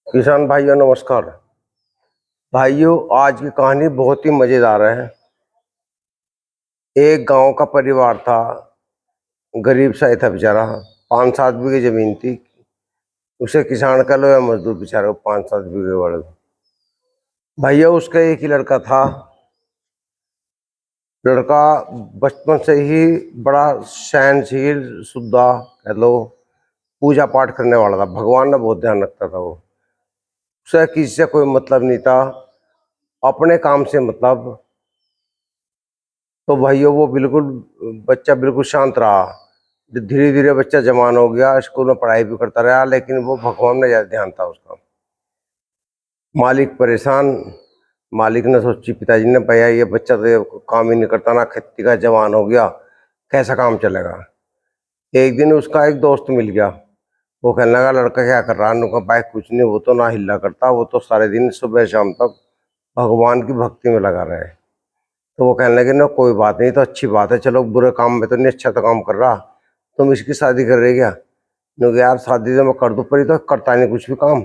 किसान भाइयों नमस्कार। भाइयों आज की कहानी बहुत ही मजेदार है। एक गांव का परिवार था। गरीब सा ही था बेचारा। 5-7 बीघे जमीन थी। उसे किसान कह लो या मजदूर, बेचारे को 5-7 बीघे वाले। भैया उसका एक ही लड़का था। लड़का बचपन से ही बड़ा सहनशील, शुद्धा कह लो, पूजा पाठ करने वाला था। भगवान ने बहुत ध्यान रखता था वो। उसे किसी से कोई मतलब नहीं था, अपने काम से मतलब। तो भाइयों वो बिल्कुल बच्चा बिल्कुल शांत रहा। धीरे धीरे बच्चा जवान हो गया, स्कूल में पढ़ाई भी करता रहा, लेकिन वो भगवान में ज़्यादा ध्यान था उसका। मालिक परेशान। मालिक ने सोची, पिताजी ने, भैया ये बच्चा तो ये काम ही नहीं करता ना, खेती का जवान हो गया, कैसा काम चलेगा। एक दिन उसका एक दोस्त मिल गया। वो कहने लगा, लड़का क्या कर रहा है? उनका भाई कुछ नहीं, वो तो ना हिला करता, वो तो सारे दिन सुबह शाम तक भगवान की भक्ति में लगा रहे। तो वो कहने लगे, ना कोई बात नहीं, तो अच्छी बात है, चलो बुरे काम में तो नहीं, अच्छा तो काम कर रहा, तुम इसकी शादी कर रहे क्या? नो यार शादी तो मैं कर दूँ, पर ये तो करता नहीं कुछ भी काम।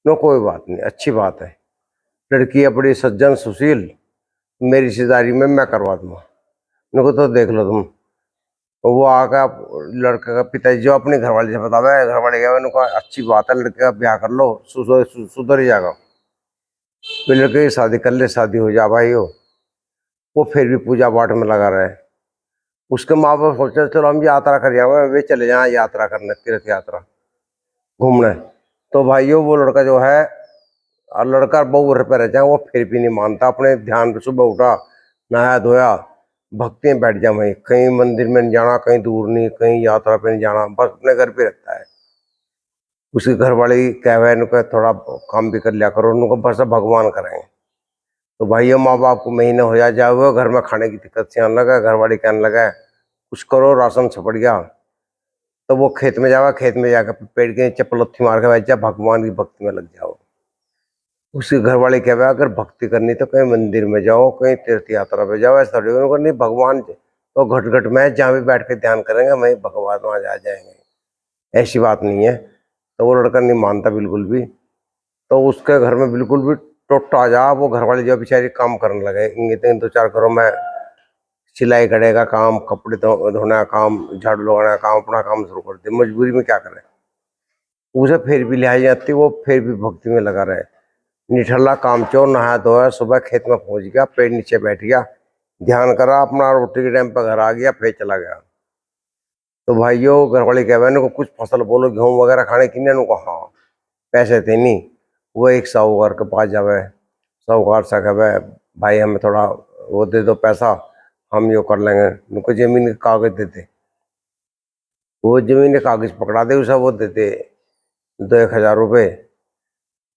नो कोई बात नहीं, अच्छी बात है, लड़की है बड़ी सज्जन सुशील, मेरी रिश्तेदारी में मैं करवा दूंगा। नुको तो देख लो तुम। तो वो आकर लड़के का पिताजी जो अपनी घरवाली से बतावे, घरवाले गए, उनको अच्छी बात है, लड़के का ब्याह कर लो, सुधर ही जाएगा। फिर लड़के की शादी कर ले, शादी हो जा भाई हो। वो फिर भी पूजा पाठ में लगा रहे। उसके माँ बाप सोचे चलो हम यात्रा कर जाए, वे चले जाए यात्रा करने, तीर्थ यात्रा घूमने। तो भाइयों वो लड़का जो है, और लड़का बहू घर पे रह जाए, वो फिर भी नहीं मानता। अपने ध्यान पे सुबह उठा, नहाया धोया, भक्ति में बैठ जा, वहीं कहीं मंदिर में नहीं जाना, कहीं दूर नहीं, कहीं यात्रा पे नहीं जाना, बस अपने घर पे रहता है। उसके घर वाले कह रहे उनको थोड़ा काम भी कर लिया करो, उनको बस भगवान करेंगे। तो भाइयों माँ बाप को महीने हो जाए हुए, घर में खाने की दिक्कत से आने लगा। घर वाले कहने लगा, कुछ करो, राशन छपट गया। तो वो खेत में जाओ, खेत में जाकर पेड़ के नीचे पलथी मार के बैठ जा, भगवान की भक्ति में लग जाओ। उसके घर वाले कह रहे अगर भक्ति करनी तो कहीं मंदिर में जाओ, कहीं तीर्थ यात्रा पे जाओ, ऐसा थोड़ी उनको नहीं, भगवान तो घट घट में जहाँ भी बैठ के ध्यान करेंगे वहीं भगवान वहाँ जा जाएंगे, ऐसी बात नहीं है। तो वो लड़का नहीं मानता बिल्कुल भी। तो उसके घर में बिल्कुल भी टोटा जा, वो घर वाले जो बेचारी काम करने लगे, इंगे 2-4 घरों में सिलाई कढ़ाई का काम, कपड़े धोने का काम, झाड़ू लगाने का काम, अपना काम शुरू कर दे। मजबूरी में क्या करे, उसे फिर भी लिहाई जाती, वो फिर भी भक्ति में लगा रहे। निठल्ला कामचोर, नहाया धोया, सुबह खेत में पहुंच गया, पेड़ नीचे बैठ गया, ध्यान करा, अपना रोटी के टाइम पर घर आ गया, फिर चला गया। तो भाइयों घर वाले कह रहे को कुछ फसल बोलो, गेहूं वगैरह खाने की नहीं को, हाँ पैसे थे नहीं। वो एक साहूकार के पास जावे, साहूकार सा कहे, भाई हमें थोड़ा वो दे दो पैसा, हम यो कर लेंगे। उनको जमीन के कागज देते, वो जमीन के कागज पकड़ा दे, उसे वो देते 2-1 हज़ार रुपये।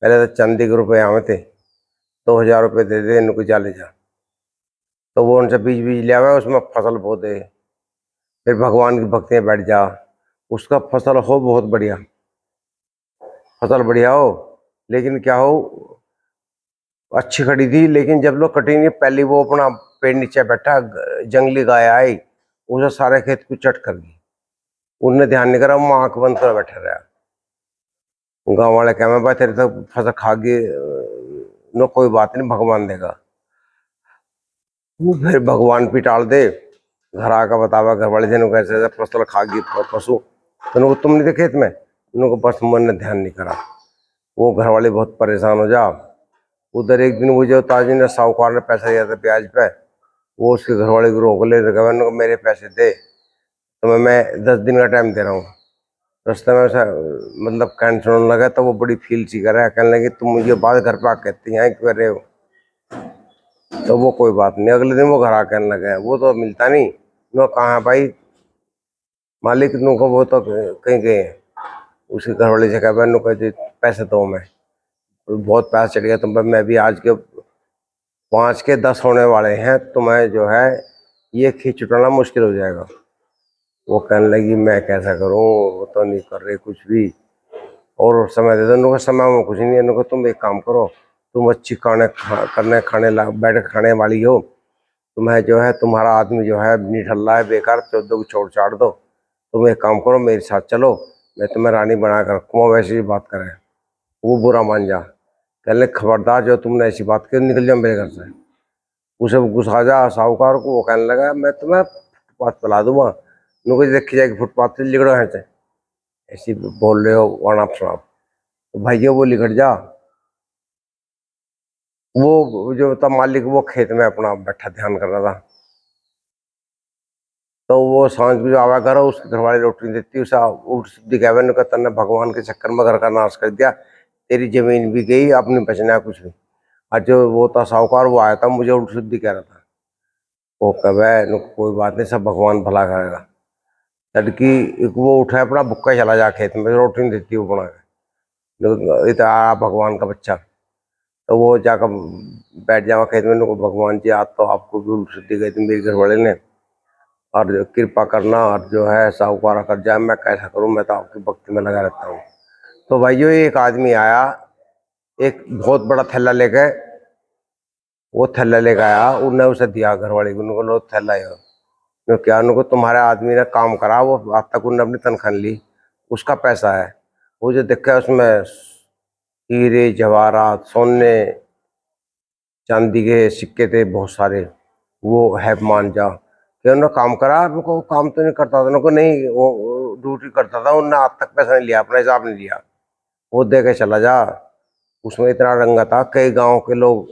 पहले तो चंदी के रुपये आवे थे, 2 हज़ार रुपये दे दे, इनको जा ले जा। तो वो उनसे बीज बीज ले आवे, उसमें फसल बो दे, फिर भगवान की भक्ति में बैठ जा। उसका फसल हो बहुत बढ़िया, फसल बढ़िया हो, लेकिन क्या हो, अच्छी खड़ी थी, लेकिन जब लोग कटेंगे पहले वो अपना पेड़ नीचे बैठा, जंगली गाय आई, उसे सारे खेत को चट कर दी। उनने ध्यान नहीं करा, वो आंख बंद कर बैठा रहा। गाँव वाले कह मैं भाई तेरे तो फसल खा गई, नो कोई बात नहीं, भगवान देगा। वो फिर भगवान पे टाल दे, घर आकर बतावा घर वाले जन कैसे ऐसे फसल खा गई पशु, तो उनको तुम नहीं थे खेत में, उनको बस मन ने ध्यान नहीं करा। वो घर वाले बहुत परेशान हो जा। उधर एक दिन वो जो ताजी ने साहूकार ने पैसा दिया था ब्याज पे, वो उसके घर वाले को रोक ले रखा, उनको मेरे पैसे दे, तो मैं 10 दिन का टाइम दे रहा हूँ। रास्ते में ऐसा मतलब कैंसिल होने लगा, तो वो बड़ी फील सी कर रहा है, कहने लगी तुम मुझे बात घर पे आ कहती हैं क्यों कर रहे हो। तो वो कोई बात नहीं, अगले दिन वो घर आ कहने लगे, वो तो मिलता नहीं, नो कहाँ है भाई मालिक, नु को वो तो कहीं गए हैं। उसके घर वाले से कहा नु कहते पैसे दो, मैं बहुत पैसा चढ़ गया तुम पर, मैं भी आज के 5 के 10 होने वाले हैं, तो मैं जो है ये खींच उठाना मुश्किल हो जाएगा। वो कहने लगी मैं कैसा करूं, वो तो नहीं कर रहे कुछ भी, और समय दे दो। उनको समय में कुछ नहीं है, उनको तुम एक काम करो, तुम अच्छी करने खाने बैठ खाने वाली हो, तुम्हें जो है तुम्हारा आदमी जो है निठल्ला है, बेकार, 14 को छोड़ छाड़ दो, तुम एक काम करो मेरे साथ चलो, मैं तुम्हें रानी बना कर रखूँगा, वैसे ही बात करें। वो बुरा मान जा, कहने खबरदार जो तुमने ऐसी बात की निकल जाओ मेरे घर से। उसे गुस्सा जा साहूकार को, वो कहने लगा मैं तुम्हें फुटपाथ पिला दूंगा, नुको देखी जाएगी फुटपाथ से लिगड़ो है से ऐसी बोल रहे हो वनाप शनाप। तो भैया वो लिगड़ जा। वो जो था मालिक वो खेत में अपना बैठा ध्यान कर रहा था। तो वो सांझ को जो आवा करो उसकी घरवाली रोटी नहीं देती, उसे उल्ट सीधी कहवे ने कहता ने भगवान के चक्कर में घर का नाश कर दिया, तेरी जमीन भी गई, अब नहीं बचना है कुछ भी। आज जो वो था साहूकार वो आया था, मुझे उल्ट सीधी कह रहा था, वो कहे कोई बात नहीं, सब भगवान भला करेगा। लड़की वो उठा अपना बुक्का चला जा खेत में, रोटी नहीं देती वो बना के, इतना भगवान का बच्चा। तो वो जाकर बैठ जावा खेत में, भगवान जी आज तो आपको भी उल्ट सीधी गई थी मेरे घर वाले ने, और कृपा करना, और जो है साहूकार कर जाए, मैं कैसा करूं, मैं तो आपकी भक्ति में लगा रहता हूँ। तो भाइयों एक आदमी आया, एक बहुत बड़ा थैला लेके, वो थैला लेके आया, उनने उसे दिया घरवाली को, उनको लो थैला है। तो क्या उनको तुम्हारे आदमी ने काम करा, वो आज तक उन्होंने अपनी तनख्वाह ली, उसका पैसा है। वो जो देखा उसमें हीरे जवाहरात सोने चांदी के सिक्के थे बहुत सारे, वो है मान जा कि उन्होंने काम करा, उनको काम तो नहीं करता था, उनको नहीं वो ड्यूटी करता था, उन्होंने आज तक पैसा नहीं लिया, अपना हिसाब नहीं लिया, वो दे के चला जा। उसमें इतना रंगा था कई गांव के लोग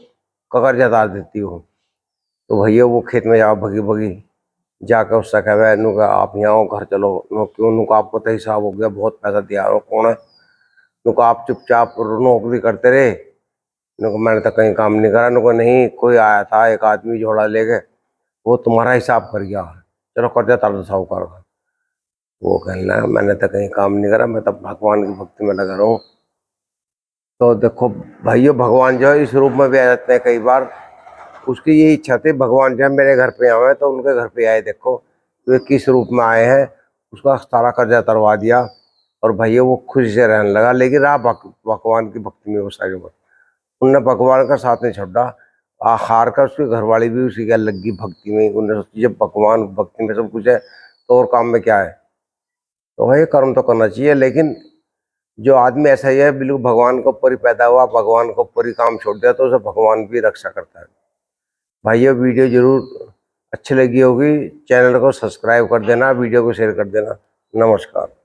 ककर जता देती हो। तो भैया वो खेत में जाओ भगी भगी जाकर उससे कहे नुका आप यहाँ आओ घर चलो, नो क्यों, नुका आपको तो हिसाब हो गया, बहुत पैसा दिया, नो कौन है, नुका आप चुपचाप नौकरी करते रहे, नुको मैंने तो कहीं काम नहीं करा, नुको नहीं कोई आया था एक आदमी झोला लेके, वो तुम्हारा हिसाब कर गया, चलो कर दिया तार साहूकार का। वो कहना मैंने तो कहीं काम नहीं करा, मैं तो भगवान की भक्ति में लगा रहा हूँ। तो देखो भाइयों भगवान जो है इस रूप में भी आ जाते हैं कई बार, उसकी ये इच्छा थी भगवान जब मेरे घर पे आए तो उनके घर पे आए, देखो वे किस रूप में आए हैं, उसका सारा कर्जा उतरवा दिया, और भैया वो खुशी से रहने लगा, लेकिन रहा भगवान की भक्ति में वो सारी उम्र, उनने भगवान का साथ नहीं छोड़ा। हार कर उसकी घरवाली भी उसी के लग गई भक्ति में, उन्होंने सोची जब भगवान भक्ति में सब कुछ है तो और काम में क्या है। तो भाई कर्म तो करना चाहिए, लेकिन जो आदमी ऐसा ही है बिल्कुल भगवान को ऊपर ही पैदा हुआ, भगवान को ऊपर ही काम छोड़ दिया, तो उसे भगवान भी रक्षा करता है। भाइयों वीडियो जरूर अच्छी लगी होगी, चैनल को सब्सक्राइब कर देना, वीडियो को शेयर कर देना। नमस्कार।